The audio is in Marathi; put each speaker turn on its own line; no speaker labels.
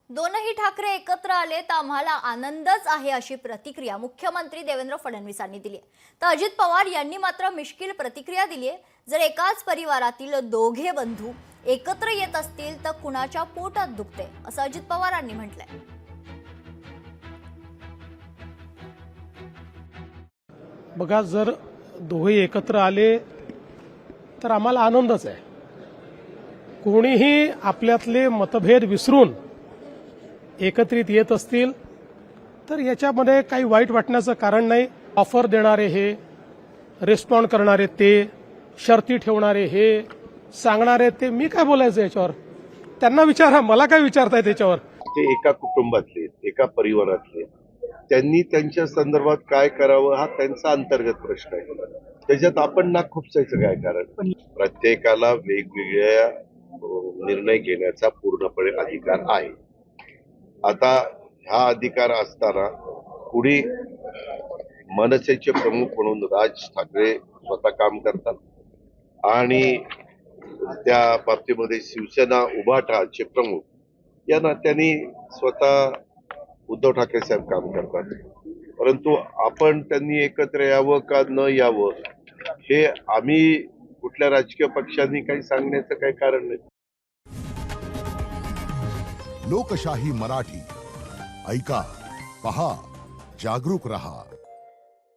दोनही ठाकरे एकत्र आले तर आम्हाला आनंदच आहे अशी प्रतिक्रिया मुख्यमंत्री देवेंद्र फडणवीसांनी दिली आहे. तर अजित पवार यांनी मात्र मिश्किल प्रतिक्रिया दिली आहे. जर एकाच परिवारातील दोघे बंधू एकत्र येत असतील तर कुणाच्या पोटात दुखते असं अजित पवारांनी म्हटलंय.
बघा, जर दोघे एकत्र आले तर आम्हाला आनंदच आहे. कोणीही आपल्यातले मतभेद विसरून एकत्रित येत असतील तर याच्यामध्ये काही वाईट वाटण्याचं कारण नाही. ऑफर देणारे हे, रिस्पॉन्ड करणारे ते, शर्ती ठेवणारे हे, सांगणारे ते, मी काय बोलायचं याच्यावर? त्यांना विचारा, मला काय विचारताय त्याच्यावर?
ते एका कुटुंबातले, एका परिवारातले, त्यांनी त्यांच्या संदर्भात काय करावं हा त्यांचा अंतर्गत प्रश्न आहे. त्याच्यात आपण नाक खुपसायचं काय कारण? प्रत्येकाला वेगवेगळ्या निर्णय घेण्याचा पूर्णपणे अधिकार आहे. आता हा अधिकार असताना पुढे मनसेचे प्रमुख म्हणून राज ठाकरे स्वतः काम करतात आणि त्या बाबतीमध्ये शिवसेना उभाटाचे प्रमुख या नात्याने स्वतः उद्धव ठाकरे साहेब काम करतात. परंतु आपण त्यांनी एकत्र यावं का न यावं हे आम्ही कुठल्या राजकीय पक्षांनी काही सांगण्याचं काही कारण नाही.
लोकशाही मराठी ऐका, पहा, जागरूक रहा.